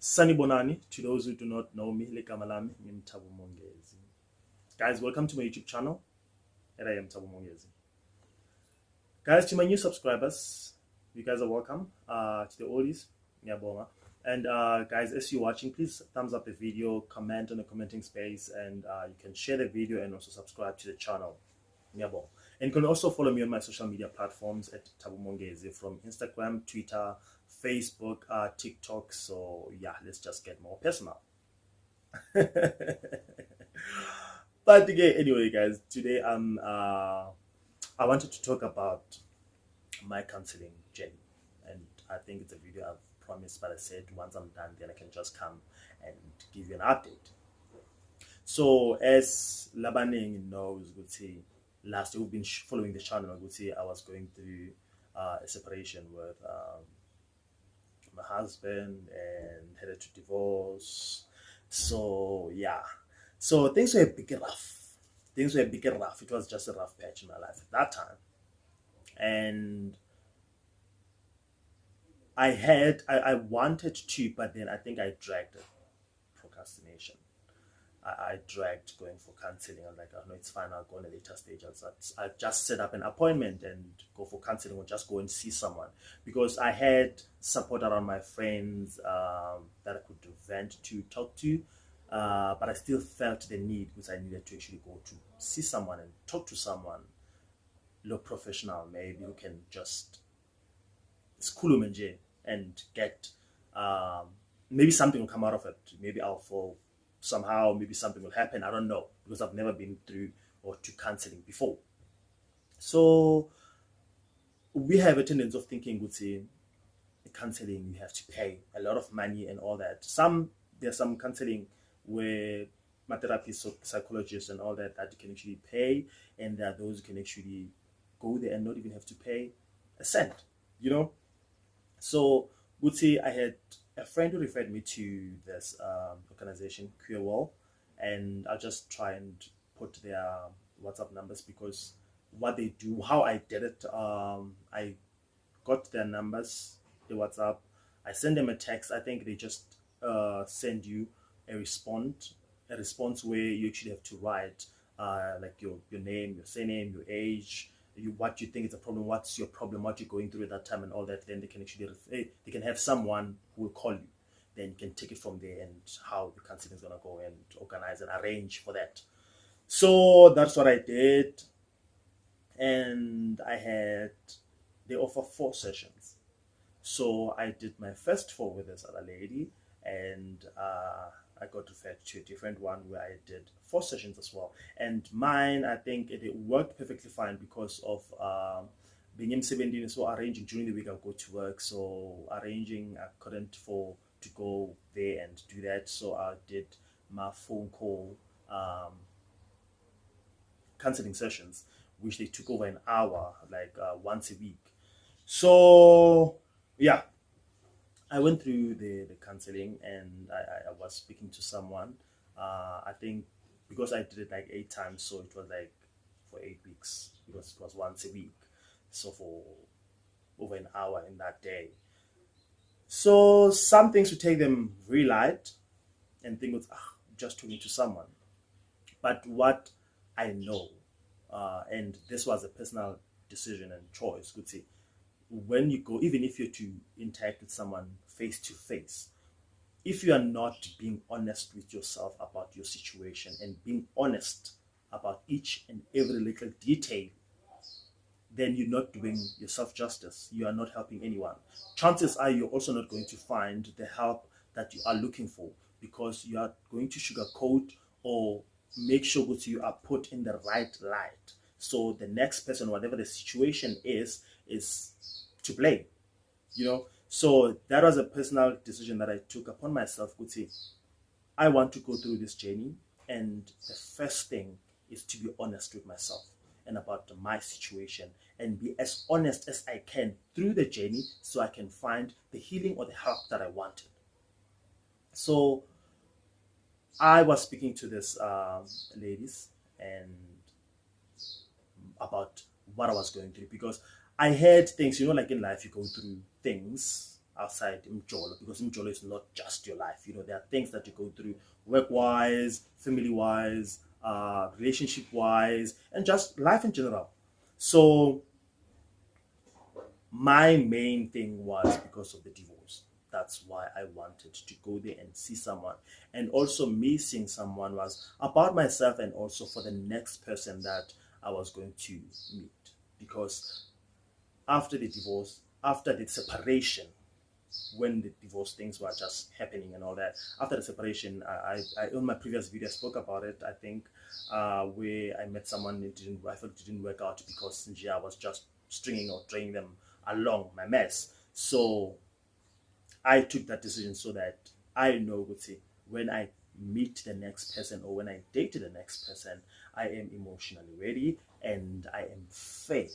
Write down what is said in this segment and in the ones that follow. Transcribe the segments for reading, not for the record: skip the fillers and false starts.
Sanibonani, to those who do not know me, ligama lami IamThaboMongezi. Guys, welcome to my YouTube channel at IamThaboMongezi. Guys, to my new subscribers, you guys are welcome. To the oldies, ngiyabonga. And guys, as you're watching, please thumbs up the video, comment on the commenting space, and you can share the video and also subscribe to the channel. Ngiyabonga. And you can also follow me on my social media platforms at IamThaboMongezi from Instagram, Twitter, Facebook, TikTok. So yeah, let's just get more personal. But again, anyway, guys, today I wanted to talk about my counseling journey, and I think it's a video I've promised, but I said once I'm done, then I can just come and give you an update. So as Labaning knows, would say last year, we've been following the channel. I would say I was going through a separation with my husband and headed to divorce. So yeah, so things were a bit rough. It was just a rough patch in my life at that time, and I wanted to, but then I think I dragged it. Procrastination. I dragged going for counseling. I was like, oh no, it's fine, I'll go on a later stage. I just set up an appointment and go for counseling, or just go and see someone, because I had support around my friends that I could vent to, talk to, but I still felt the need, because I needed to actually go to see someone and talk to someone, look professional, maybe who can just school and get maybe something will come out of it. Maybe I'll fall somehow, maybe something will happen. I don't know, because I've never been through or to counseling before. So we have a tendency of thinking, would say, counseling, you have to pay a lot of money and all that. There's some counseling where my therapists, psychologists and all that you can actually pay, and there are those who can actually go there and not even have to pay a cent, So would say I had a friend who referred me to this organization, Queer Wall, and I'll just try and put their WhatsApp numbers, because what they do, how I did it, I got their numbers, the WhatsApp, I send them a text. I think they just send you a response where you actually have to write like your name, your surname, your age, what you think is a problem, what's your problem, what you're going through at that time and all that. Then they can actually they can have someone who will call you, then you can take it from there, and how the counseling is going to go, and organize and arrange for that. So that's what I did, and they offer 4 sessions. So I did my first 4 with this other lady, and I got referred to a different one where I did 4 sessions as well. And mine, I think it worked perfectly fine, because of being in 17. So arranging during the week, I'll go to work. So arranging, I couldn't to go there and do that. So I did my phone call counseling sessions, which they took over an hour, like once a week. So yeah, I went through the counseling, and I was speaking to someone. I think because I did it like 8 times, so it was like for 8 weeks, because it was once a week. So for over an hour in that day. So some things would take them really light, and think was just talking to someone. But what I know, and this was a personal decision and choice, could say, when you go, even if you're to interact with someone face to face, if you are not being honest with yourself about your situation, and being honest about each and every little detail, then you're not doing yourself justice. You are not helping anyone. Chances are you're also not going to find the help that you are looking for, because you are going to sugarcoat or make sure that you are put in the right light. So the next person, whatever the situation is to blame, So that was a personal decision that I took upon myself. Could say, I want to go through this journey, and the first thing is to be honest with myself and about my situation, and be as honest as I can through the journey, so I can find the healing or the help that I wanted. So I was speaking to this ladies, and about what I was going through, because I had things, like in life, you go through things outside Mjolo, because Mjolo is not just your life. There are things that you go through work-wise, family-wise, relationship-wise, and just life in general. So my main thing was because of the divorce. That's why I wanted to go there and see someone. And also, me seeing someone was about myself and also for the next person that I was going to meet. Because after the divorce, after the separation, when the divorce things were just happening and all that, after the separation, I in my previous video I spoke about it, I think, where I met someone, I felt it didn't work out because I was just stringing or draining them along my mess. So I took that decision so that I know, when I meet the next person or when I date the next person, I am emotionally ready and I am fair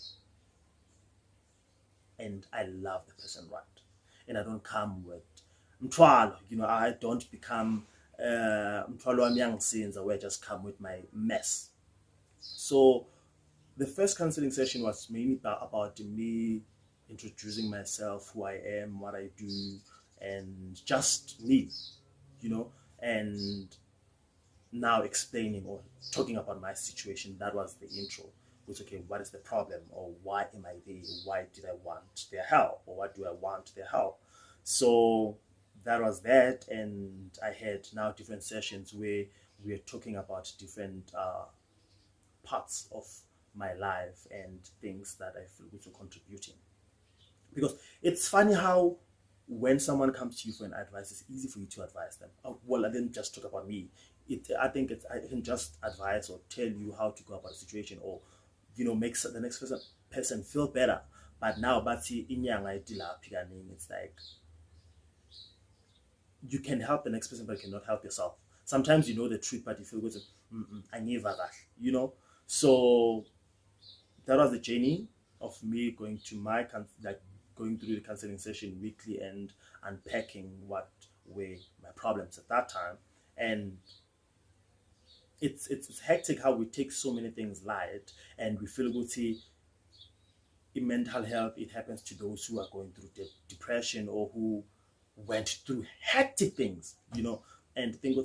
and I love the person right. And I don't come with mthwalo, I don't become mthwalo wami yangisinza, where I just come with my mess. So the first counseling session was mainly about me introducing myself, who I am, what I do, and just me, and now explaining or talking about my situation. That was the intro. Was okay, what is the problem, or why am I there? Why did I want their help, or what do I want their help? So that was that, and I had now different sessions where we are talking about different parts of my life and things that I feel which are contributing. Because it's funny how when someone comes to you for an advice, it's easy for you to advise them. Oh, well, I didn't just talk about me. I think I can just advise or tell you how to go about a situation, or make the next person feel better. But now, it's like you can help the next person, but you cannot help yourself. Sometimes you know the truth, but you feel good. I never So that was the journey of me going to going through the counseling session weekly and unpacking what were my problems at that time. And it's hectic how we take so many things light and we feel guilty. In mental health, it happens to those who are going through depression or who went through hectic things, and think,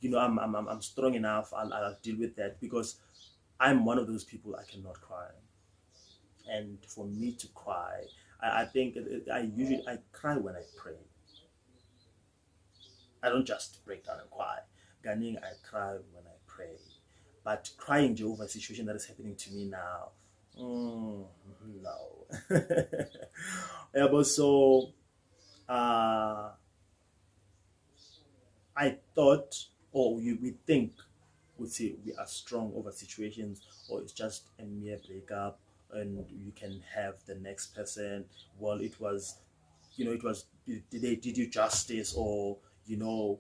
I'm strong enough. I'll deal with that, because I'm one of those people. I cannot cry, and for me to cry, I think I cry when I pray. I don't just break down and cry. Ganing, I cry when I pray. But crying over a situation that is happening to me now, no. Yeah, but so I thought, or we think, would say we are strong over situations, or it's just a mere breakup, and you can have the next person. Well, it was, they did you justice, or we know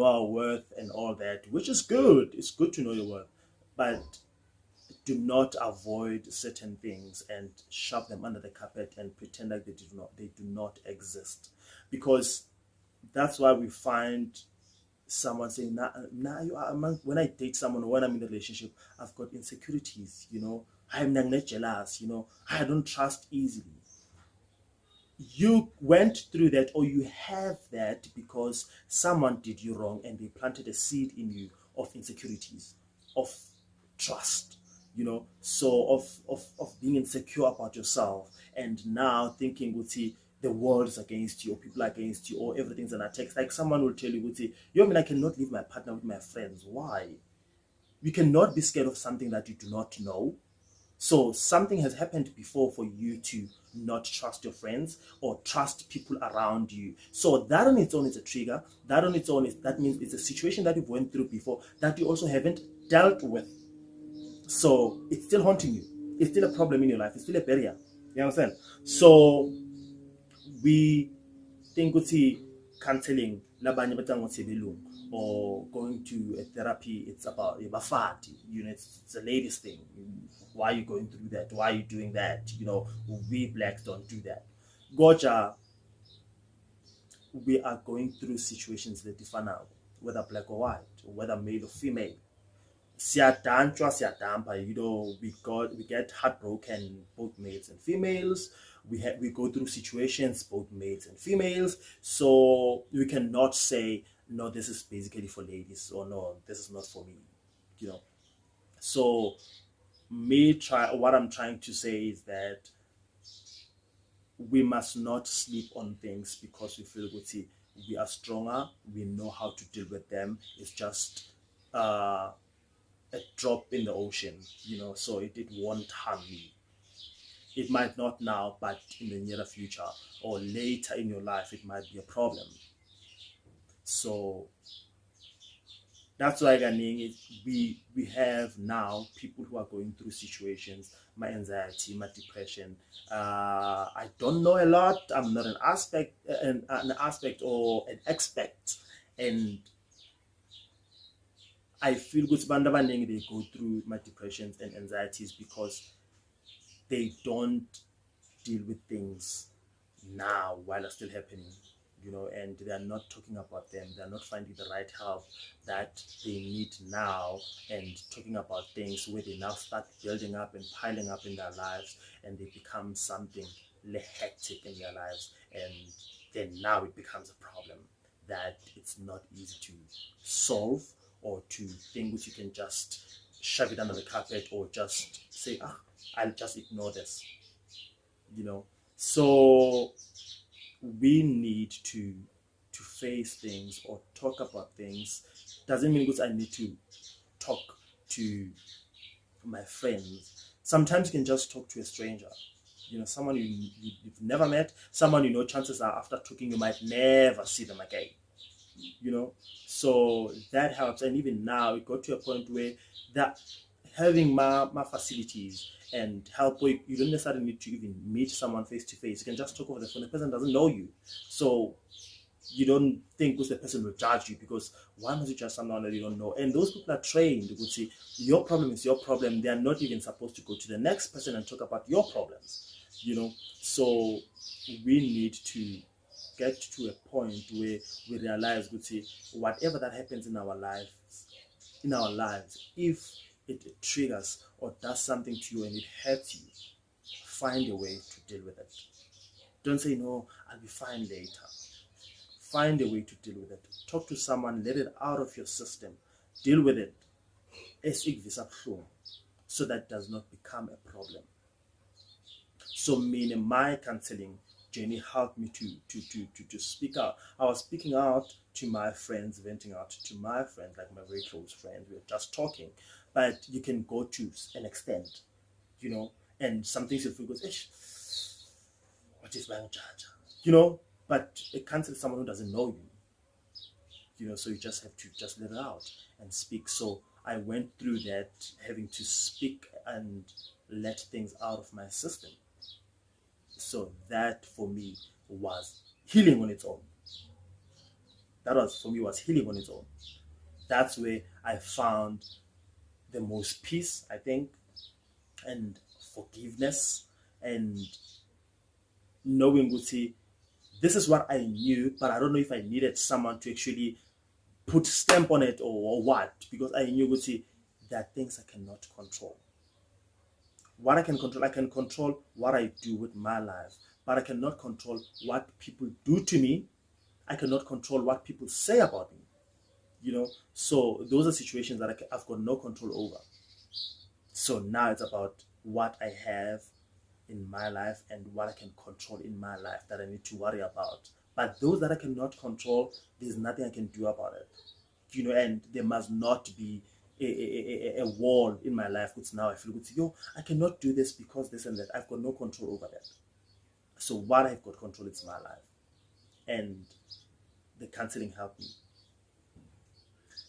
our worth and all that, which is good. It's good to know your worth, but do not avoid certain things and shove them under the carpet and pretend like they do not exist, because that's why we find someone saying, nah, when I date someone or when I'm in a relationship, I've got insecurities, I'm not jealous, I don't trust easily. You went through that, or you have that because someone did you wrong and they planted a seed in you of insecurities, of trust, so of being insecure about yourself, and now thinking, would see, the world is against you, or people are against you, or everything's an attack. Like someone will tell you, would say, I mean, I cannot leave my partner with my friends. Why? You cannot be scared of something that you do not know. So something has happened before for you to not trust your friends or trust people around you. So that on its own is a trigger. That on its own that means it's a situation that you've went through before that you also haven't dealt with. So it's still haunting you. It's still a problem in your life. It's still a barrier. You understand? So we think ukuthi counseling labanye bathi ngothi belungu, or going to a therapy, it's about bafati, it's a ladies thing. Why are you going through that? Why are you doing that? We blacks don't do that. Goja, we are going through situations that differ now, whether black or white, or whether male or female. Siyadantshwa, siyadampa, we get heartbroken, both males and females. we go through situations, both males and females, so we cannot say no, this is basically for ladies, or no, this is not for me, you know. So what I'm trying to say is that we must not sleep on things because we feel good. See, we are stronger, we know how to deal with them. It's just a drop in the ocean, you know, so it won't harm me. It might not now, but in the near future or later in your life, it might be a problem. So that's why we have now people who are going through situations, my anxiety, my depression. I don't know a lot. I'm not an aspect or an expert, and I feel good. They go through my depressions and anxieties because they don't deal with things now while they're still happening, you know, and they are not talking about them. They are not finding the right help that they need now, and talking about things where they now start building up and piling up in their lives, and they become something hectic in their lives, and then now it becomes a problem that it's not easy to solve, or to think which you can just shove it under the carpet, or just say, I'll just ignore this, you know. So we need to face things or talk about things. Doesn't mean because I need to talk to my friends. Sometimes you can just talk to a stranger, you know, someone you've never met, someone you know, chances are after talking you might never see them again, you know. So that helps. And even now it got to a point where that having my facilities and help where you don't necessarily need to even meet someone face to face. You can just talk over the phone. The person doesn't know you, so you don't think because the person will judge you, because why must you judge someone that you don't know? And those people are trained. They would say your problem is your problem. They are not even supposed to go to the next person and talk about your problems, you know. So we need to get to a point where we realize, we say, whatever that happens in our lives, if it triggers or does something to you and it hurts you, find a way to deal with it. Don't say no, I'll be fine later. Find a way to deal with it. Talk to someone, let it out of your system, deal with it, so that does not become a problem. So meaning my counseling journey helped me to speak out. I was speaking out to my friends, venting out to my friends, like my very close friends. We were just talking, but you can go to an extent, you know, and some things you'll feel goes, what is bang judge, you know, but a counselor is someone who doesn't know you know, so you just have to just let it out and speak. So I went through that, having to speak and let things out of my system. So that for me was healing on its own. That was for me was healing on its own. That's where I found the most peace, I think, and forgiveness, and knowing, this is what I knew, but I don't know if I needed someone to actually put stamp on it, or what, because I knew, there are things I cannot control. What I can control what I do with my life, but I cannot control what people do to me. I cannot control what people say about me, you know. So those are situations that I've got no control over. So now it's about what I have in my life and what I can control in my life that I need to worry about. But those that I cannot control, there's nothing I can do about it, you know. And there must not be a wall in my life which now I feel good. I cannot do this because this and that. I've got no control over that. So what I've got control is my life, and the counseling helped me.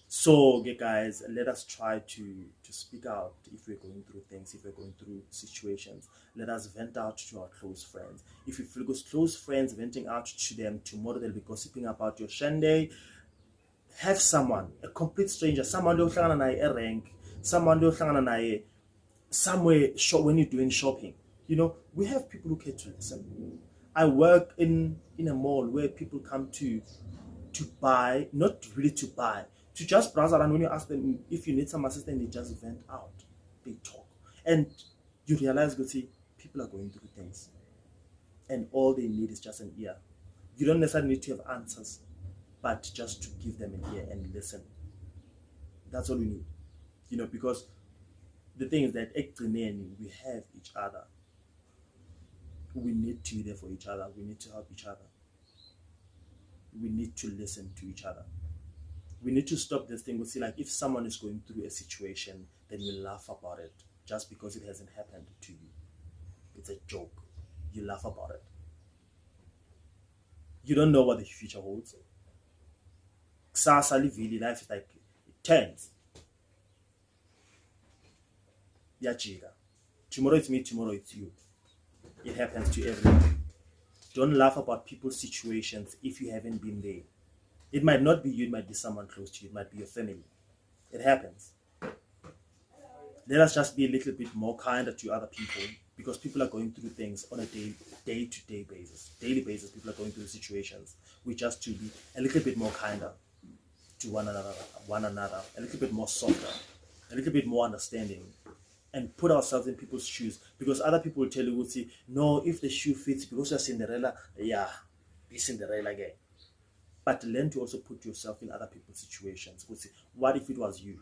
So, okay, guys, let us try to speak out if we're going through things, if we're going through situations. Let us vent out to our close friends. If you feel close friends, venting out to them, tomorrow they'll be gossiping about your shende. Have someone, a complete stranger, someone you'll a rank, someone you'll somewhere when you're doing shopping. You know, we have people who care to listen. I work in a mall where people come to buy, not really to buy, to just browse around. When you ask them if you need some assistance, they just vent out, they talk, and you realize, people are going through things. and all they need is just an ear. You don't necessarily need to have answers, but just to give them an ear and listen. That's all we need, because the thing is that we have each other. We need to be there for each other. We need to help each other. We need to listen to each other. We need to stop this thing. We see, like, if someone is going through a situation, then you laugh about it just because it hasn't happened to you. It's a joke. You laugh about it. You don't know what the future holds. Kusasa livili, life is like, it turns. Yajika. Tomorrow it's me, tomorrow it's you. It happens to everyone. Don't laugh about people's situations if you haven't been there. It might not be you, it might be someone close to you, it might be your family. It happens. Let us just be a little bit more kinder to other people, because people are going through things on a day-to-day basis. Daily basis, people are going through situations. We just to be a little bit more kinder to one another, a little bit more softer, a little bit more understanding, and put ourselves in people's shoes, because other people will tell you, will say, no, if the shoe fits, because you're Cinderella, yeah, be Cinderella again. But learn to also put yourself in other people's situations. We'll say, what if it was you?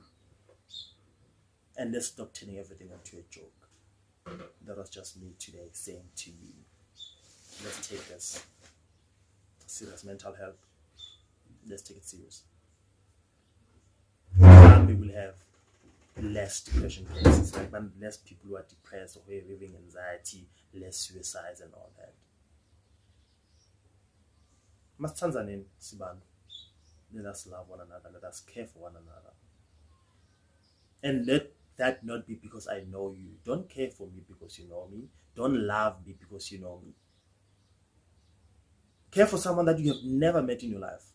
And let's stop turning everything into a joke. That was just me today saying to you, let's take this serious mental health. Let's take it serious. We will have less depression cases, like less people who are depressed or who are having anxiety, less suicides and all that. Masithanzaneni sibantu. Let us love one another. Let us care for one another. And let that not be because I know you. Don't care for me because you know me. Don't love me because you know me. Care for someone that you have never met in your life.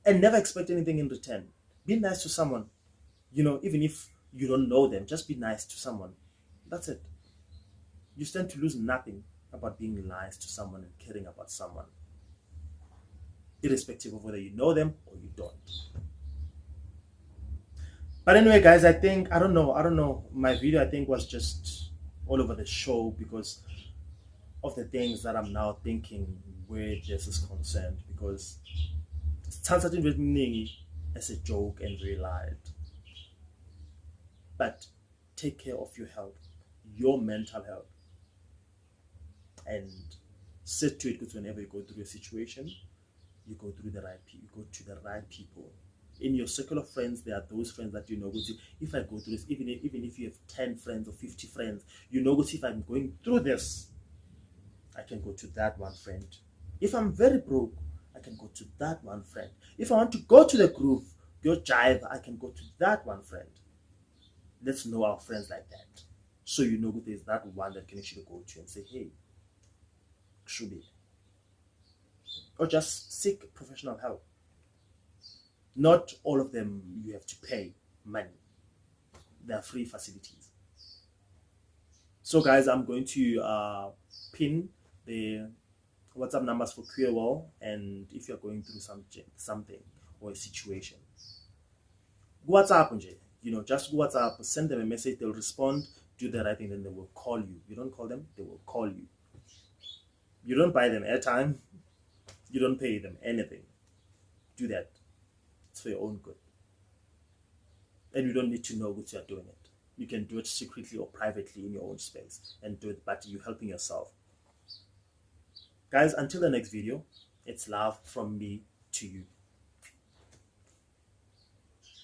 And never expect anything in return. Be nice to someone. Even if you don't know them, just be nice to someone. That's it. You stand to lose nothing about being nice to someone and caring about someone, irrespective of whether you know them or you don't. But anyway, guys, I don't know. My video, I think, was just all over the show because of the things that I'm now thinking where this is concerned. Because it's as a joke and very light. But take care of your health, your mental health, and sit to it, because whenever you go through a situation, you go through the right people. You go to the right people. In your circle of friends, there are those friends that if I go through this, even if you have 10 friends or 50 friends, if I'm going through this, I can go to that one friend. If I'm very broke, I can go to that one friend. If I want to go to the groove, your jive, I can go to that one friend. Let's know our friends like that. So there's that one that can actually go to and say, hey, should be. Or just seek professional help. Not all of them you have to pay money. They are free facilities. So guys, I'm going to pin the WhatsApp numbers for QAWall, and if you're going through something or a situation, WhatsApp, just WhatsApp, send them a message, they'll respond, do the right thing, then they will call you. You don't call them, they will call you. You don't buy them airtime, you don't pay them anything. Do that. It's for your own good. And you don't need to know what you're doing it. You can do it secretly or privately in your own space and do it, but you're helping yourself. Guys, until the next video, it's love from me to you.